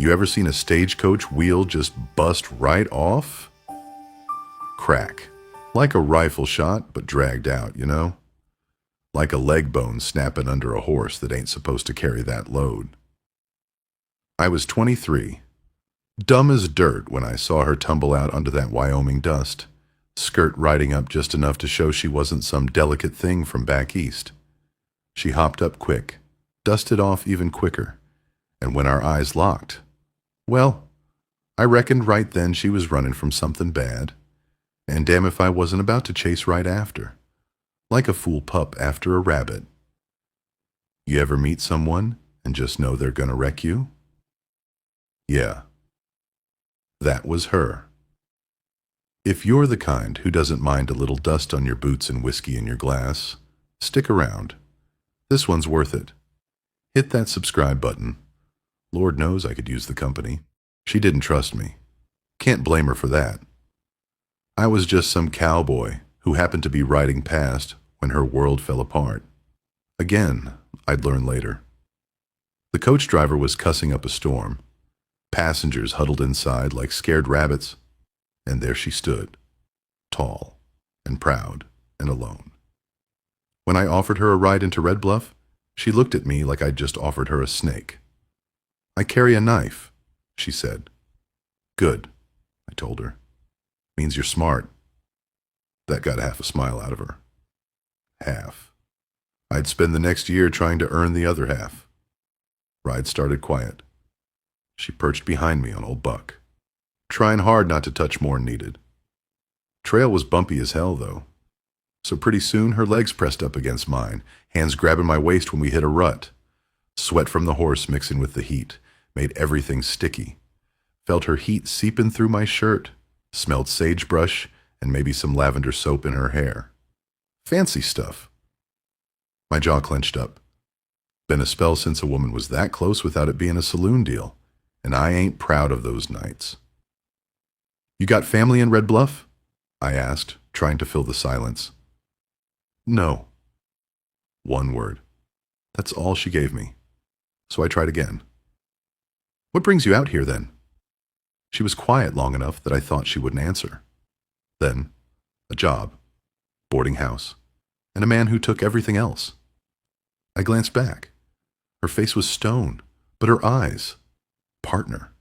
You ever seen a stagecoach wheel just bust right off? Crack. Like a rifle shot, but dragged out, you know? Like a leg bone snapping under a horse that ain't supposed to carry that load. I was 23, dumb as dirt when I saw her tumble out onto that Wyoming dust, skirt riding up just enough to show she wasn't some delicate thing from back east. She hopped up quick, dusted off even quicker, and when our eyes locked, well, I reckoned right then she was running from something bad, and damn if I wasn't about to chase right after, like a fool pup after a rabbit. You ever meet someone and just know they're gonna wreck you? Yeah, that was her. If you're the kind who doesn't mind a little dust on your boots and whiskey in your glass, stick around. This one's worth it. Hit that subscribe button. Lord knows I could use the company. She didn't trust me. Can't blame her for that. I was just some cowboy who happened to be riding past when her world fell apart. Again, I'd learn later. The coach driver was cussing up a storm. Passengers huddled inside like scared rabbits, and there she stood, tall and proud and alone. When I offered her a ride into Red Bluff, she looked at me like I'd just offered her a snake. I carry a knife, she said. Good, I told her. Means you're smart. That got half a smile out of her. Half. I'd spend the next year trying to earn the other half. Ride started quiet. She perched behind me on old Buck, trying hard not to touch more than needed. Trail was bumpy as hell, though. So pretty soon her legs pressed up against mine, hands grabbing my waist when we hit a rut. Sweat from the horse mixing with the heat made everything sticky. Felt her heat seeping through my shirt, smelled sagebrush and maybe some lavender soap in her hair. Fancy stuff. My jaw clenched up. Been a spell since a woman was that close without it being a saloon deal, and I ain't proud of those nights. You got family in Red Bluff? I asked, trying to fill the silence. No. One word. That's all she gave me. So I tried again. What brings you out here, then? She was quiet long enough that I thought she wouldn't answer. Then, a job, boarding house, and a man who took everything else. I glanced back. Her face was stone, but her eyes, partner.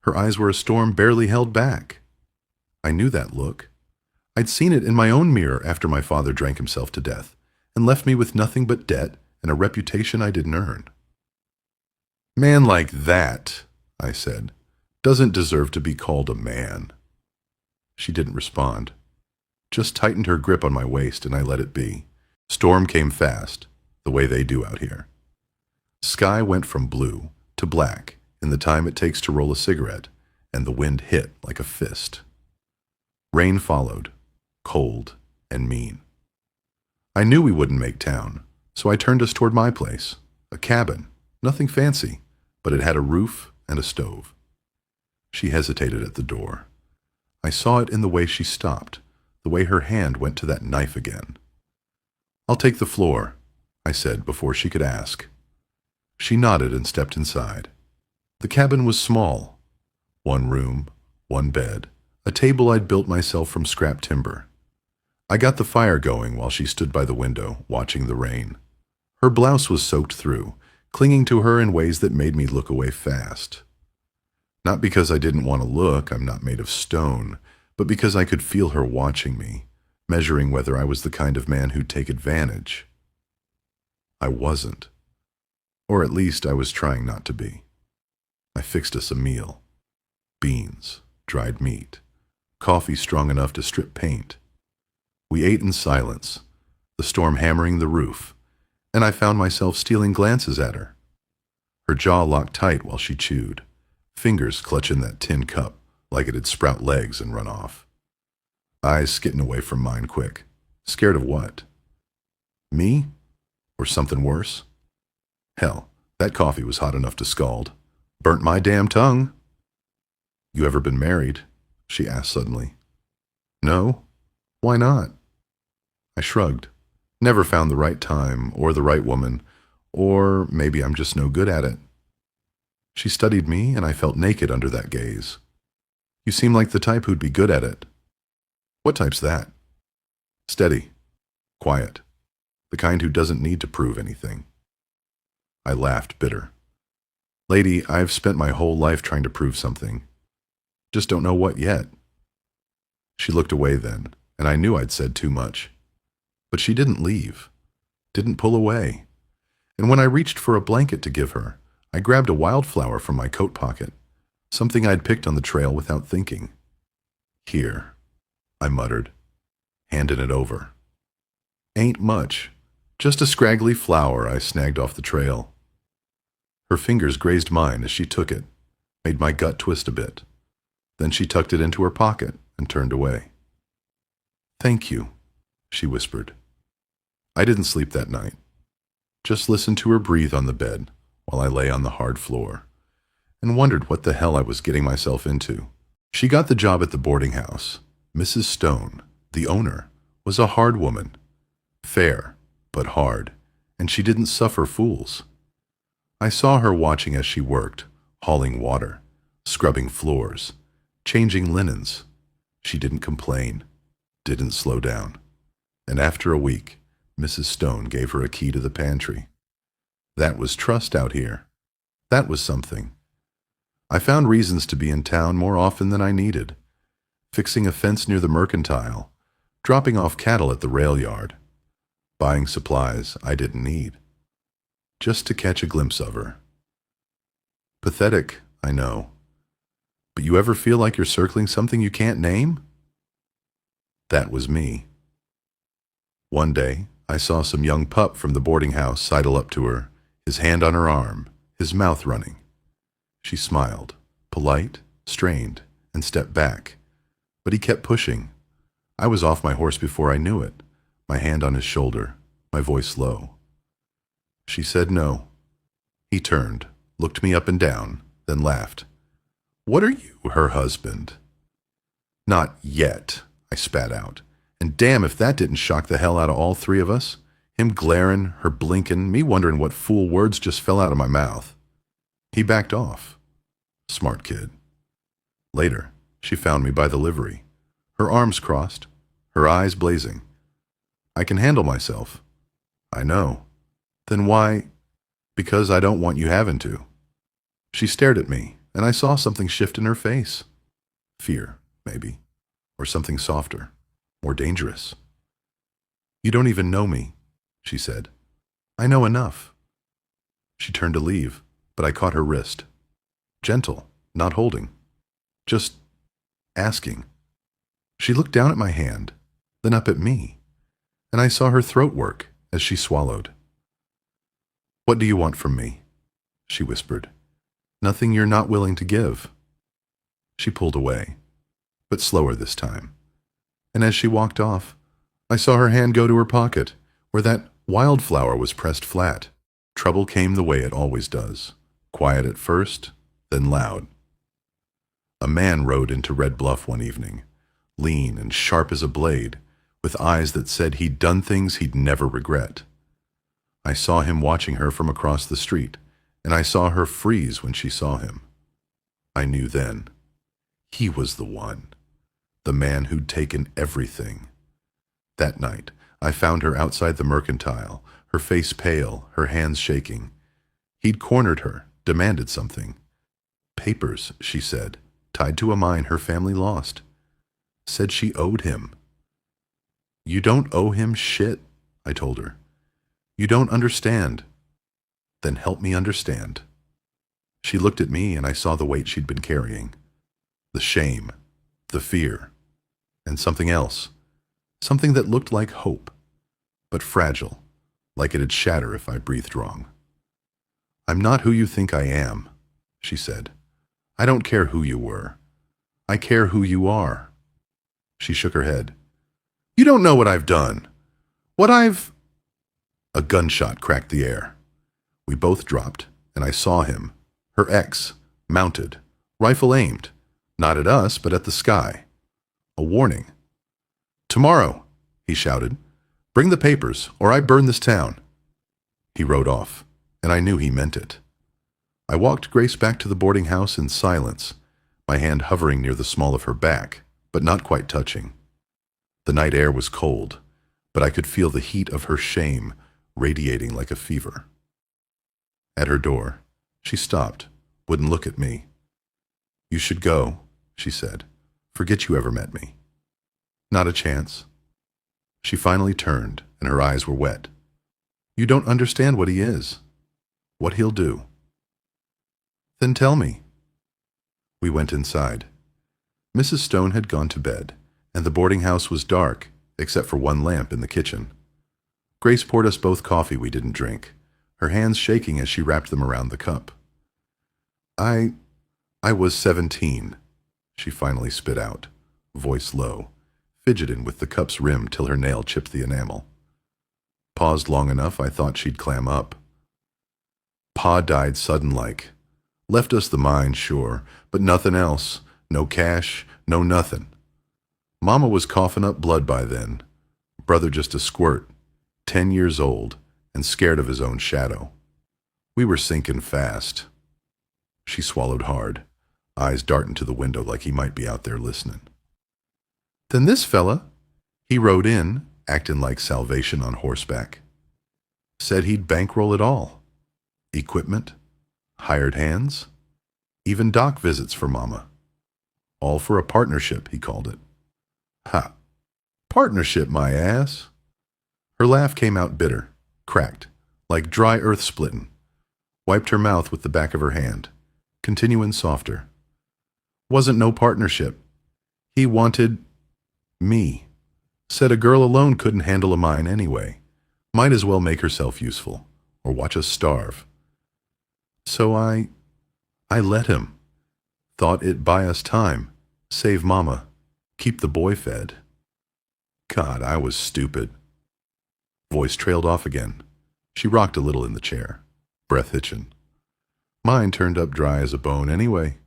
Her eyes were a storm barely held back. I knew that look. I'd seen it in my own mirror after my father drank himself to death and left me with nothing but debt and a reputation I didn't earn. Man like that, I said, doesn't deserve to be called a man. She didn't respond, just tightened her grip on my waist, and I let it be. Storm came fast, the way they do out here. Sky went from blue to black in the time it takes to roll a cigarette, and the wind hit like a fist. Rain followed, cold and mean. I knew we wouldn't make town, so I turned us toward my place, a cabin, nothing fancy, but it had a roof and a stove. She hesitated at the door. I saw it in the way she stopped, the way her hand went to that knife again. I'll take the floor, I said before she could ask. She nodded and stepped inside. The cabin was small. One room, one bed, a table I'd built myself from scrap timber. I got the fire going while she stood by the window, watching the rain. Her blouse was soaked through, clinging to her in ways that made me look away fast. Not because I didn't want to look, I'm not made of stone, but because I could feel her watching me, measuring whether I was the kind of man who'd take advantage. I wasn't. Or at least I was trying not to be. I fixed us a meal. Beans, dried meat, coffee strong enough to strip paint. We ate in silence, the storm hammering the roof, and I found myself stealing glances at her. Her jaw locked tight while she chewed, fingers clutching that tin cup like it'd sprout legs and run off. Eyes skitting away from mine quick. Scared of what? Me? Or something worse? Hell, that coffee was hot enough to scald. Burnt my damn tongue. You ever been married? She asked suddenly. No? Why not? I shrugged. Never found the right time, or the right woman, or maybe I'm just no good at it. She studied me, and I felt naked under that gaze. You seem like the type who'd be good at it. What type's that? Steady. Quiet. The kind who doesn't need to prove anything. I laughed, bitter. Lady, I've spent my whole life trying to prove something. Just don't know what yet. She looked away then, and I knew I'd said too much. But she didn't leave. Didn't pull away. And when I reached for a blanket to give her, I grabbed a wildflower from my coat pocket, something I'd picked on the trail without thinking. Here, I muttered, handing it over. Ain't much. Just a scraggly flower I snagged off the trail. Her fingers grazed mine as she took it, made my gut twist a bit. Then she tucked it into her pocket and turned away. Thank you, she whispered. I didn't sleep that night. Just listened to her breathe on the bed while I lay on the hard floor, and wondered what the hell I was getting myself into. She got the job at the boarding house. Mrs. Stone, the owner, was a hard woman. Fair, but hard, and she didn't suffer fools. I saw her watching as she worked, hauling water, scrubbing floors, changing linens. She didn't complain, didn't slow down. And after a week, Mrs. Stone gave her a key to the pantry. That was trust out here. That was something. I found reasons to be in town more often than I needed. Fixing a fence near the mercantile, dropping off cattle at the rail yard, buying supplies I didn't need, just to catch a glimpse of her. Pathetic, I know. But you ever feel like you're circling something you can't name? That was me. One day, I saw some young pup from the boarding house sidle up to her, his hand on her arm, his mouth running. She smiled, polite, strained, and stepped back. But he kept pushing. I was off my horse before I knew it, my hand on his shoulder, my voice low. She said no. He turned, looked me up and down, then laughed. What are you, her husband? Not yet, I spat out. And damn if that didn't shock the hell out of all three of us. Him glaring, her blinking, me wondering what fool words just fell out of my mouth. He backed off. Smart kid. Later, she found me by the livery, her arms crossed, her eyes blazing. I can handle myself. I know. Then why? Because I don't want you having to. She stared at me, and I saw something shift in her face. Fear, maybe, or something softer, more dangerous. You don't even know me, she said. I know enough. She turned to leave, but I caught her wrist. Gentle, not holding. Just asking. She looked down at my hand, then up at me, and I saw her throat work as she swallowed. What do you want from me? She whispered. Nothing you're not willing to give. She pulled away, but slower this time. And as she walked off, I saw her hand go to her pocket, where that wildflower was pressed flat. Trouble came the way it always does, quiet at first, then loud. A man rode into Red Bluff one evening, lean and sharp as a blade, with eyes that said he'd done things he'd never regret. I saw him watching her from across the street, and I saw her freeze when she saw him. I knew then. He was the one, the man who'd taken everything. That night, I found her outside the mercantile, her face pale, her hands shaking. He'd cornered her, demanded something. Papers, she said, tied to a mine her family lost. Said she owed him. You don't owe him shit, I told her. You don't understand. Then help me understand. She looked at me and I saw the weight she'd been carrying. The shame, the fear, and something else. Something that looked like hope, but fragile, like it'd shatter if I breathed wrong. I'm not who you think I am, she said. I don't care who you were. I care who you are. She shook her head. You don't know what I've done. A gunshot cracked the air. We both dropped, and I saw him, her ex, mounted, rifle aimed, not at us, but at the sky. A warning. Tomorrow, he shouted. Bring the papers, or I burn this town. He rode off, and I knew he meant it. I walked Grace back to the boarding house in silence, my hand hovering near the small of her back, but not quite touching. The night air was cold, but I could feel the heat of her shame radiating like a fever. At her door, she stopped, wouldn't look at me. "You should go," she said. "Forget you ever met me." "Not a chance." She finally turned, and her eyes were wet. "You don't understand what he is. What he'll do." "Then tell me." We went inside. Mrs. Stone had gone to bed, and the boarding house was dark, except for one lamp in the kitchen. Grace poured us both coffee we didn't drink, her hands shaking as she wrapped them around the cup. I was 17, she finally spit out, voice low, fidgeting with the cup's rim till her nail chipped the enamel. Paused long enough I thought she'd clam up. Pa died sudden-like. Left us the mine, sure, but nothing else. No cash, no nothing. Mama was coughing up blood by then. Brother just a squirt, 10 years old, and scared of his own shadow. We were sinking fast. She swallowed hard, eyes darting to the window like he might be out there listening. "Then this fella, he rode in, acting like Salvation on horseback. Said he'd bankroll it all. Equipment, hired hands, even doc visits for Mama. All for a partnership, he called it." "Ha! Partnership, my ass!" Her laugh came out bitter, cracked, like dry earth splitting. Wiped her mouth with the back of her hand, continuing softer. "Wasn't no partnership. He wanted me. Said a girl alone couldn't handle a mine anyway. Might as well make herself useful, or watch us starve. So I let him. Thought it'd buy us time, save Mama, keep the boy fed. God, I was stupid." Voice trailed off again. She rocked a little in the chair, breath hitching. Mine turned up dry as a bone anyway.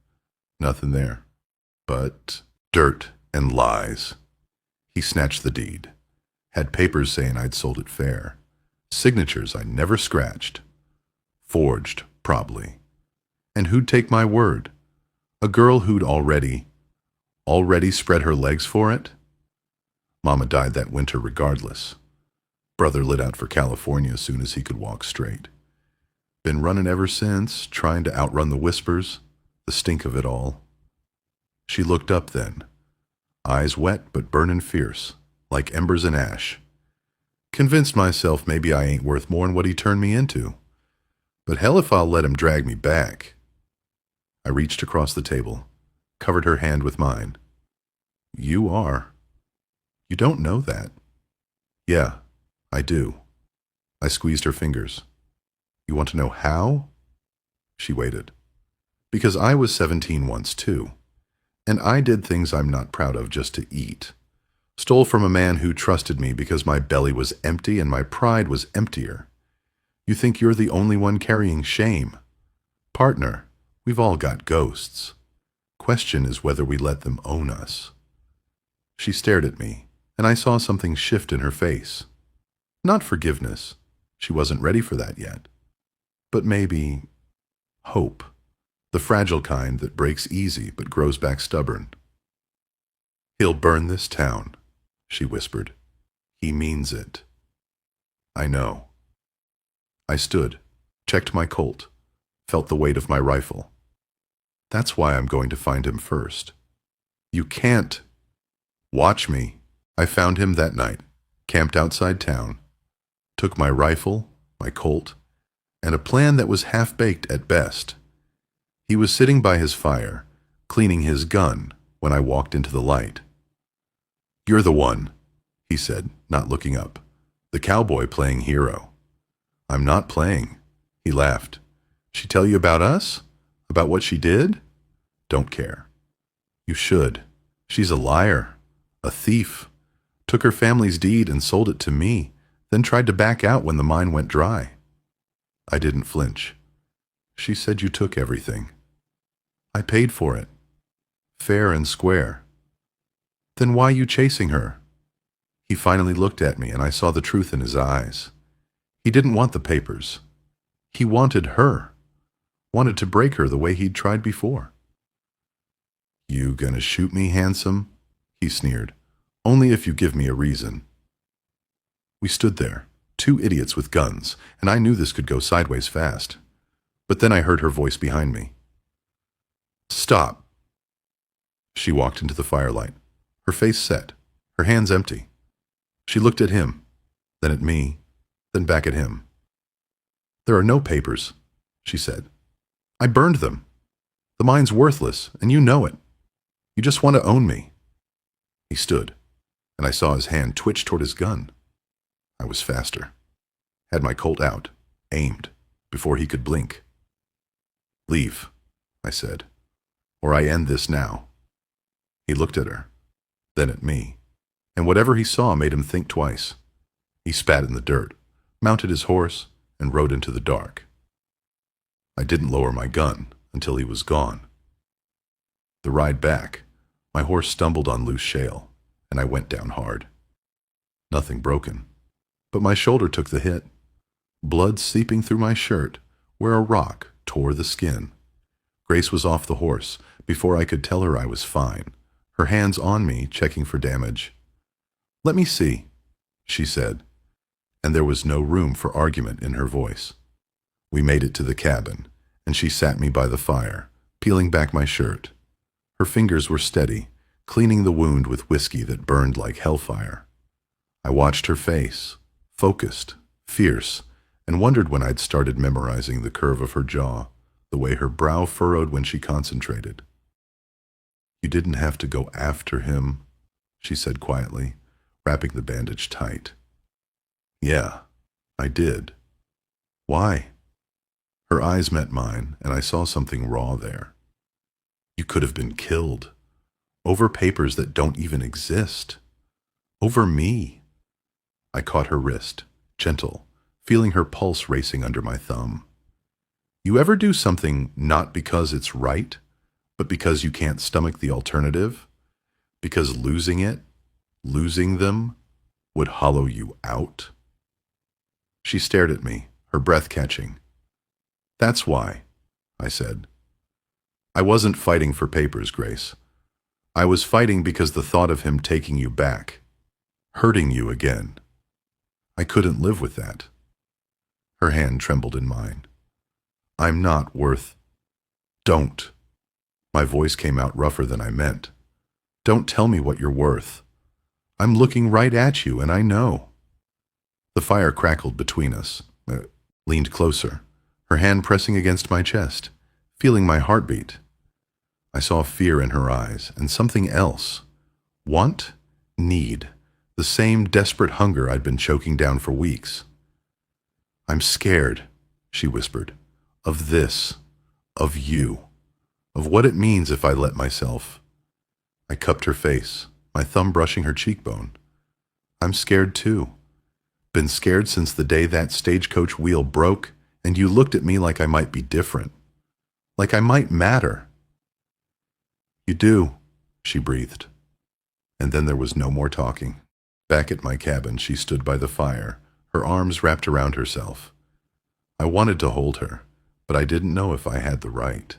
Nothing there. But dirt and lies. He snatched the deed. Had papers saying I'd sold it fair. Signatures I never scratched. Forged, probably. And who'd take my word? A girl who'd already spread her legs for it? Mama died that winter regardless. Brother lit out for California as soon as he could walk straight. Been running ever since, trying to outrun the whispers, the stink of it all. She looked up then, eyes wet but burning fierce, like embers in ash. Convinced myself maybe I ain't worth more'n what he turned me into. But hell if I'll let him drag me back. I reached across the table, covered her hand with mine. "You are. You don't know that." "Yeah, I do." I squeezed her fingers. "You want to know how?" She waited. "Because I was 17 once too. And I did things I'm not proud of just to eat. Stole from a man who trusted me because my belly was empty and my pride was emptier. You think you're the only one carrying shame? Partner, we've all got ghosts. Question is whether we let them own us." She stared at me, and I saw something shift in her face. Not forgiveness. She wasn't ready for that yet. But maybe hope. The fragile kind that breaks easy but grows back stubborn. "He'll burn this town," she whispered. "He means it." I know. I stood, checked my Colt, felt the weight of my rifle. That's why I'm going to find him first. You can't. Watch me. I found him that night, camped outside town, took my rifle, my Colt, and a plan that was half-baked at best. He was sitting by his fire, cleaning his gun, when I walked into the light. "You're the one," he said, not looking up, "the cowboy playing hero." "I'm not playing," he laughed. "She tell you about us? About what she did?" "Don't care." "You should. She's a liar, a thief. Took her family's deed and sold it to me, then tried to back out when the mine went dry." I didn't flinch. "She said you took everything." "I paid for it. Fair and square." "Then why you chasing her?" He finally looked at me and I saw the truth in his eyes. He didn't want the papers. He wanted her. wanted to break her the way he'd tried before. "You gonna shoot me, handsome?" he sneered. "Only if you give me a reason." We stood there, two idiots with guns, and I knew this could go sideways fast. But then I heard her voice behind me. "Stop." She walked into the firelight, her face set, her hands empty. She looked at him, then at me, then back at him. "There are no papers," she said. "I burned them. The mine's worthless, and you know it. You just want to own me." He stood, and I saw his hand twitch toward his gun. I was faster. Had my Colt out, aimed, before he could blink. "Leave," I said, "or I end this now." He looked at her, then at me, and whatever he saw made him think twice. He spat in the dirt, mounted his horse, and rode into the dark. I didn't lower my gun until he was gone. The ride back, my horse stumbled on loose shale, and I went down hard. Nothing broken, but my shoulder took the hit, blood seeping through my shirt where a rock tore the skin. Grace was off the horse before I could tell her I was fine, her hands on me checking for damage. "Let me see," she said, and there was no room for argument in her voice. We made it to the cabin, and she sat me by the fire, peeling back my shirt. Her fingers were steady, cleaning the wound with whiskey that burned like hellfire. I watched her face, focused, fierce, and wondered when I'd started memorizing the curve of her jaw, the way her brow furrowed when she concentrated. "You didn't have to go after him," she said quietly, wrapping the bandage tight. "Yeah, I did." "Why?" Her eyes met mine, and I saw something raw there. "You could have been killed. Over papers that don't even exist. Over me." I caught her wrist, gentle, feeling her pulse racing under my thumb. "You ever do something not because it's right, but because you can't stomach the alternative? Because losing it, losing them, would hollow you out?" She stared at me, her breath catching. "That's why," I said. "I wasn't fighting for papers, Grace. I was fighting because the thought of him taking you back, hurting you again. I couldn't live with that." Her hand trembled in mine. "I'm not worth—" "Don't." My voice came out rougher than I meant. "Don't tell me what you're worth. I'm looking right at you, and I know." The fire crackled between us, leaned closer, her hand pressing against my chest, feeling my heartbeat. I saw fear in her eyes, and something else. Want, need, the same desperate hunger I'd been choking down for weeks. "I'm scared," she whispered, "of this, of you, of what it means if I let myself." I cupped her face, my thumb brushing her cheekbone. "I'm scared too. Been scared since the day that stagecoach wheel broke and you looked at me like I might be different, like I might matter." "You do," she breathed. And then there was no more talking. Back at my cabin, she stood by the fire, her arms wrapped around herself. I wanted to hold her, but I didn't know if I had the right.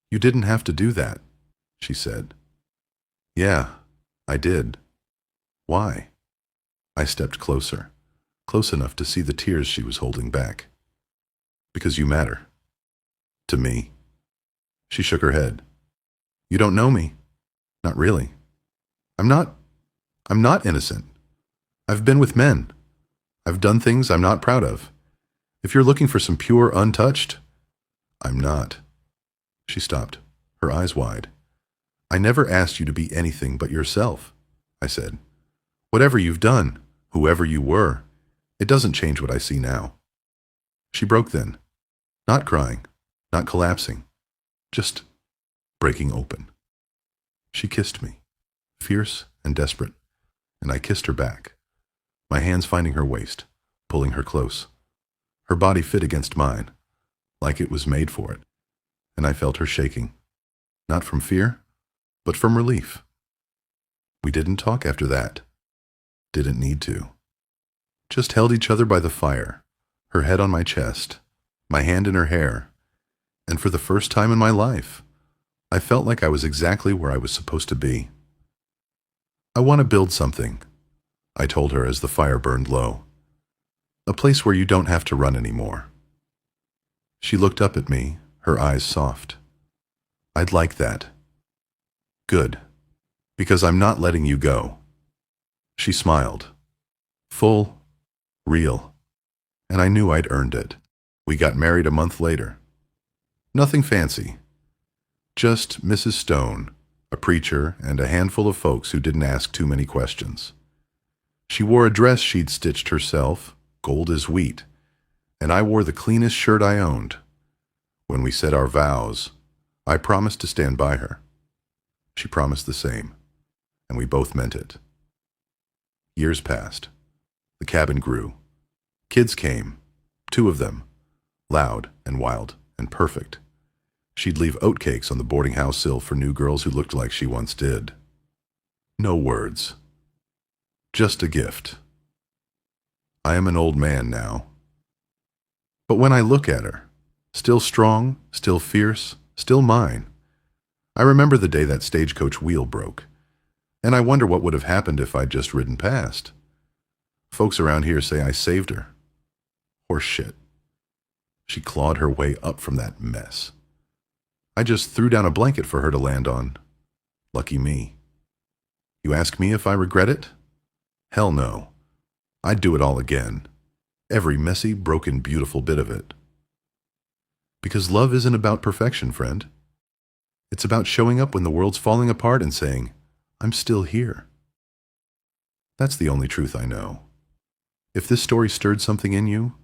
"You didn't have to do that," she said. "Yeah, I did. Why?" I stepped closer, close enough to see the tears she was holding back. "Because you matter. To me." She shook her head. "You don't know me. Not really. I'm not innocent. I've been with men. I've done things I'm not proud of. If you're looking for some pure untouched, I'm not." She stopped, her eyes wide. "I never asked you to be anything but yourself," I said. "Whatever you've done, whoever you were, it doesn't change what I see now." She broke then, not crying, not collapsing, just breaking open. She kissed me, fierce and desperate, and I kissed her back, my hands finding her waist, pulling her close. Her body fit against mine, like it was made for it, and I felt her shaking, not from fear, but from relief. We didn't talk after that. Didn't need to. Just held each other by the fire, her head on my chest, my hand in her hair, And for the first time in my life, I felt like I was exactly where I was supposed to be. I want to build something, I told her as the fire burned low. A place where you don't have to run anymore. She looked up at me, her eyes soft. I'd like that. Good. Because I'm not letting you go. She smiled. Full, real. And I knew I'd earned it. We got married a month later. Nothing fancy. Just Mrs. Stone, a preacher, and a handful of folks who didn't ask too many questions. She wore a dress she'd stitched herself, gold as wheat, and I wore the cleanest shirt I owned. When we said our vows, I promised to stand by her. She promised the same, and we both meant it. Years passed. The cabin grew. Kids came, 2 of them, loud and wild and perfect. She'd leave oatcakes on the boarding house sill for new girls who looked like she once did. No words. Just a gift. I am an old man now. But when I look at her, still strong, still fierce, still mine, I remember the day that stagecoach wheel broke, and I wonder what would have happened if I'd just ridden past. Folks around here say I saved her. Horse shit. She clawed her way up from that mess. I just threw down a blanket for her to land on. Lucky me. You ask me if I regret it? Hell no. I'd do it all again. Every messy, broken, beautiful bit of it. Because love isn't about perfection, friend. It's about showing up when the world's falling apart and saying, I'm still here. That's the only truth I know. If this story stirred something in you,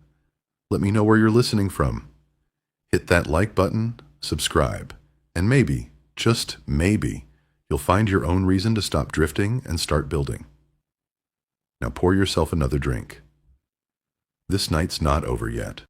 let me know where you're listening from. Hit that like button, subscribe, and maybe, just maybe, you'll find your own reason to stop drifting and start building. Now pour yourself another drink. This night's not over yet.